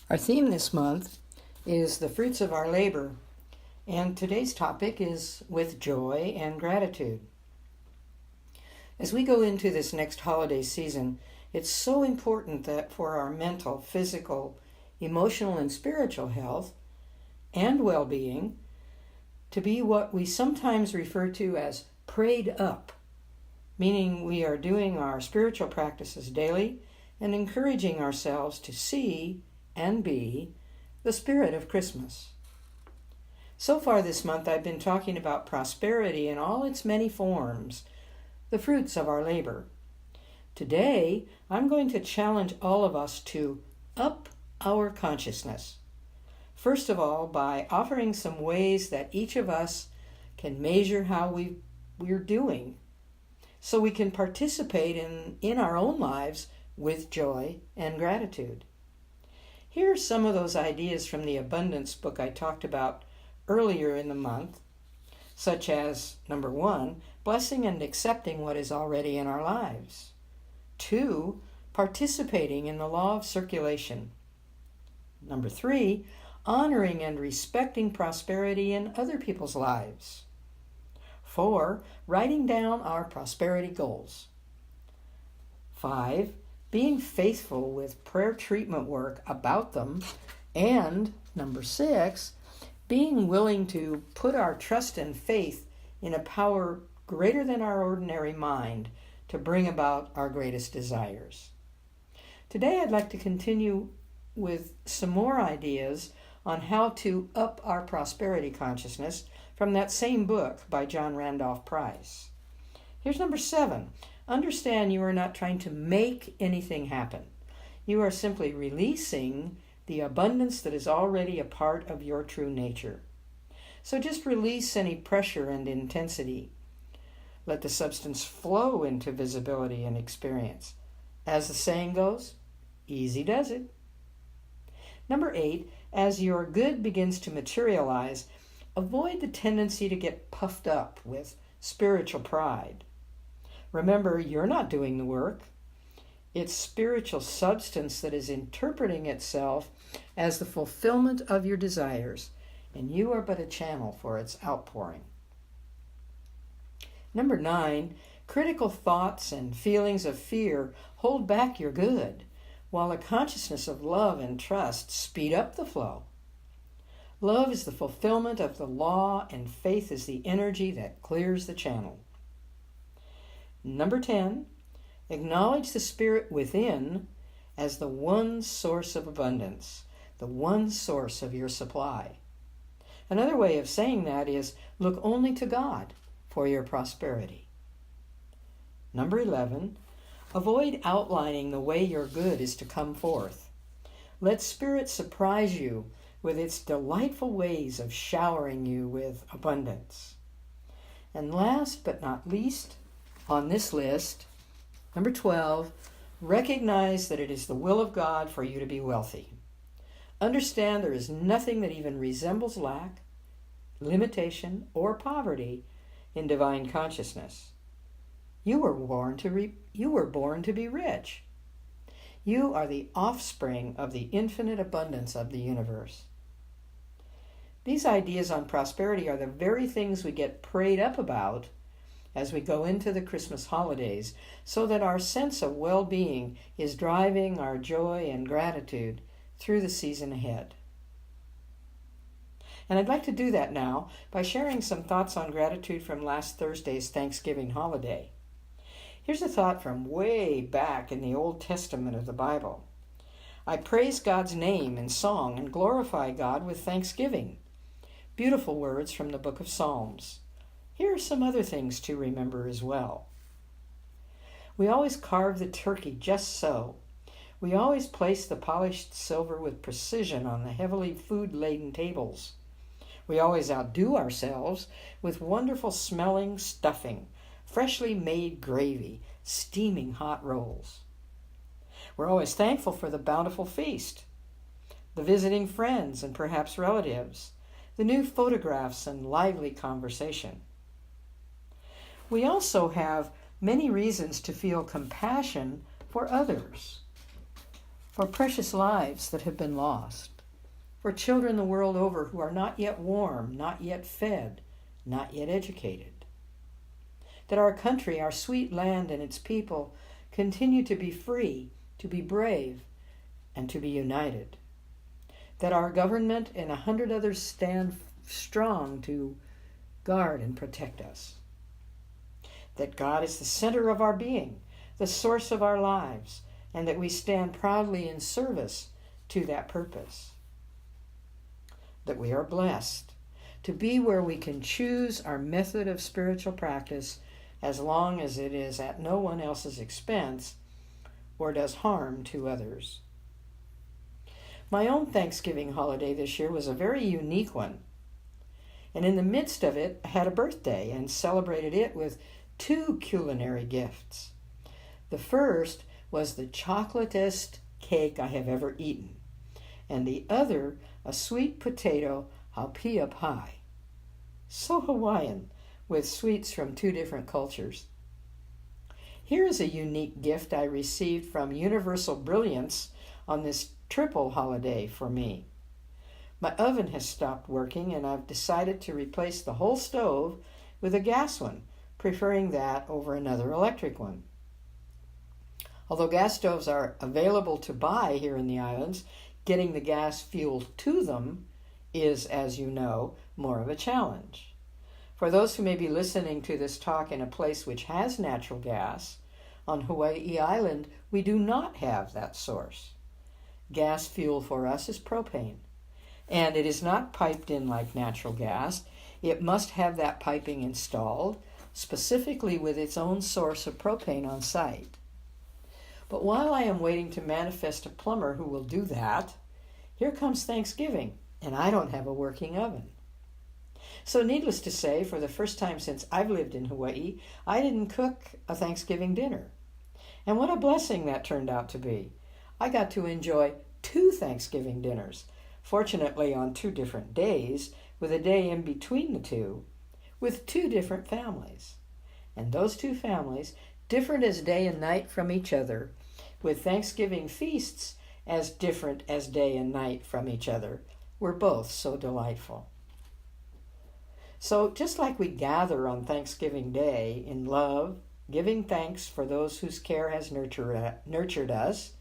Our theme this month is the fruits of our labor, and today's topic is with joy and gratitude. As we go into this next holiday season, it's so important that for our mental, physical, emotional, and spiritual health and well-being to be what we sometimes refer to as prayed up, meaning we are doing our spiritual practices daily and encouraging ourselves to see and be the spirit of Christmas. So far this month I've been talking about prosperity in all its many forms, the fruits of our labor. Today I'm going to challenge all of us to up our consciousness. First of all, by offering some ways that each of us can measure how we're doing, so we can participate in our own lives with joy and gratitude. Here are some of those ideas from the abundance book I talked about earlier in the month, such as, number 1, blessing and accepting what is already in our lives. 2, participating in the law of circulation. Number 3, honoring and respecting prosperity in other people's lives. 4, writing down our prosperity goals. 5, being faithful with prayer treatment work about them. And number 6, being willing to put our trust and faith in a power greater than our ordinary mind to bring about our greatest desires. Today I'd like to continue with some more ideas on how to up our prosperity consciousness from that same book by John Randolph Price. Here's number 7. Understand you are not trying to make anything happen. You are simply releasing the abundance that is already a part of your true nature. So just release any pressure and intensity. Let the substance flow into visibility and experience. As the saying goes, easy does it. Number 8, as your good begins to materialize, avoid the tendency to get puffed up with spiritual pride. Remember, you're not doing the work. It's spiritual substance that is interpreting itself as the fulfillment of your desires, and you are but a channel for its outpouring. Number 9, critical thoughts and feelings of fear hold back your good, while a consciousness of love and trust speed up the flow. Love is the fulfillment of the law, and faith is the energy that clears the channel. Number 10, acknowledge the spirit within as the one source of abundance, the one source of your supply. Another way of saying that is look only to God for your prosperity. Number 11, avoid outlining the way your good is to come forth. Let Spirit surprise you with its delightful ways of showering you with abundance. And last but not least, on this list, number 12, recognize that it is the will of God for you to be wealthy. Understand there is nothing that even resembles lack, limitation, or poverty in divine consciousness. You were born to be rich. You are the offspring of the infinite abundance of the universe. These ideas on prosperity are the very things we get prayed up about as we go into the Christmas holidays, so that our sense of well-being is driving our joy and gratitude through the season ahead. And I'd like to do that now by sharing some thoughts on gratitude from last Thursday's Thanksgiving holiday. Here's a thought from way back in the Old Testament of the Bible. I praise God's name in song and glorify God with thanksgiving. Beautiful words from the book of Psalms. Here are some other things to remember as well. We always carve the turkey just so. We always place the polished silver with precision on the heavily food-laden tables. We always outdo ourselves with wonderful smelling stuffing, freshly made gravy, steaming hot rolls. We're always thankful for the bountiful feast, the visiting friends and perhaps relatives, the new photographs and lively conversation. We also have many reasons to feel compassion for others. for precious lives that have been lost, for children the world over who are not yet warm, not yet fed, not yet educated. That our country, our sweet land and its people continue to be free, to be brave, and to be united. That our government and 100 others stand strong to guard and protect us. That God is the center of our being, the source of our lives, and that we stand proudly in service to that purpose. That we are blessed to be where we can choose our method of spiritual practice as long as it is at no one else's expense or does harm to others. My own Thanksgiving holiday this year was a very unique one. And in the midst of it, I had a birthday and celebrated it with 2 culinary gifts. The first was the chocolatest cake I have ever eaten, and the other a sweet potato haupia pie. So Hawaiian, with sweets from 2 different cultures. Here is a unique gift I received from Universal Brilliance on this triple holiday for me. My oven has stopped working, and I've decided to replace the whole stove with a gas one, preferring that over another electric one. Although gas stoves are available to buy here in the islands, getting the gas fuel to them is, as you know, more of a challenge. For those who may be listening to this talk in a place which has natural gas, on Hawaii Island we do not have that source. Gas fuel for us is propane, and it is not piped in like natural gas. It must have that piping installed, specifically with its own source of propane on site. But while I am waiting to manifest a plumber who will do that, here comes Thanksgiving, and I don't have a working oven. So needless to say, for the first time since I've lived in Hawaii, I didn't cook a Thanksgiving dinner. And what a blessing that turned out to be. I got to enjoy 2 Thanksgiving dinners, fortunately on 2 different days, with a day in between the 2, with 2 different families. And those 2 families, different as day and night from each other, with Thanksgiving feasts as different as day and night from each other, were both so delightful. So just like we gather on Thanksgiving Day in love, giving thanks for those whose care has nurtured us,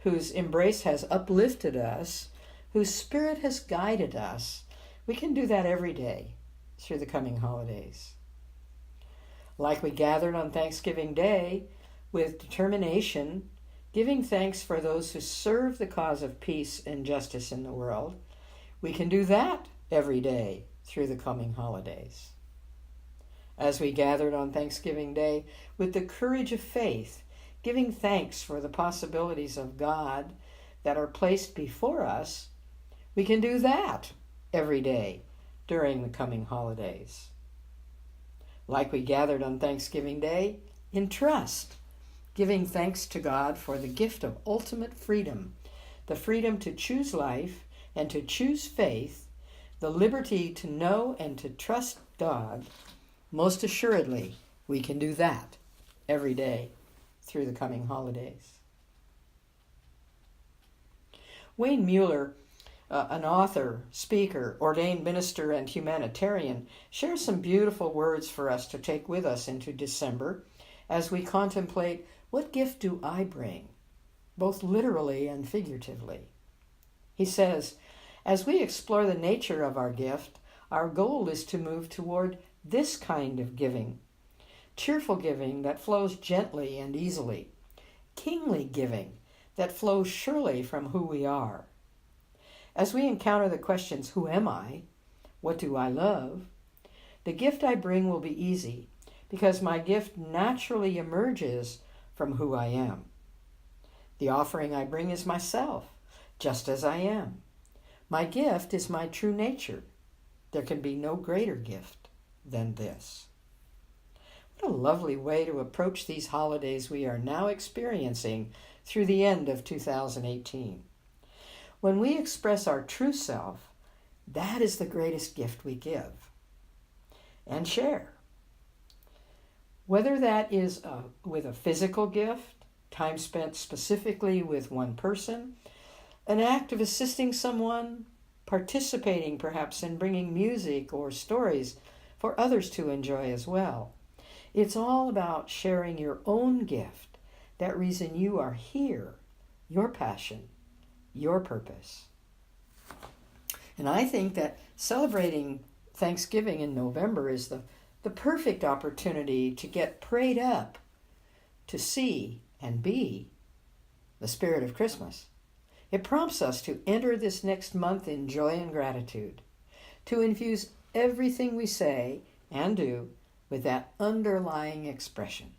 whose embrace has uplifted us, whose spirit has guided us, we can do that every day through the coming holidays. Like we gathered on Thanksgiving Day with determination, giving thanks for those who serve the cause of peace and justice in the world, we can do that every day through the coming holidays. As we gathered on Thanksgiving Day with the courage of faith, giving thanks for the possibilities of God that are placed before us, we can do that every day during the coming holidays. Like we gathered on Thanksgiving Day in trust, giving thanks to God for the gift of ultimate freedom, the freedom to choose life and to choose faith, the liberty to know and to trust God. Most assuredly, we can do that every day through the coming holidays. Wayne Mueller, an author, speaker, ordained minister, and humanitarian, shares some beautiful words for us to take with us into December as we contemplate, what gift do I bring, both literally and figuratively? He says, as we explore the nature of our gift, our goal is to move toward this kind of giving, cheerful giving that flows gently and easily, kingly giving that flows surely from who we are. As we encounter the questions, who am I? What do I love? The gift I bring will be easy because my gift naturally emerges from who I am. The offering I bring is myself, just as I am. My gift is my true nature. There can be no greater gift than this. What a lovely way to approach these holidays we are now experiencing through the end of 2018. When we express our true self, that is the greatest gift we give and share. Whether that is with a physical gift, time spent specifically with one person, an act of assisting someone, participating perhaps in bringing music or stories for others to enjoy as well. It's all about sharing your own gift, that reason you are here, your passion, your purpose. And I think that celebrating Thanksgiving in November is the perfect opportunity to get prayed up, to see and be the spirit of Christmas. It prompts us to enter this next month in joy and gratitude, to infuse everything we say and do with that underlying expression.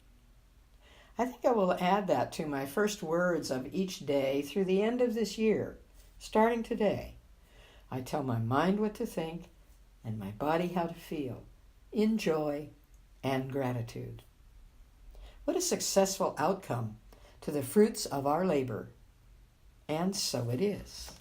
I think I will add that to my first words of each day through the end of this year, starting today. I tell my mind what to think and my body how to feel, in joy and gratitude. What a successful outcome to the fruits of our labor. And so it is.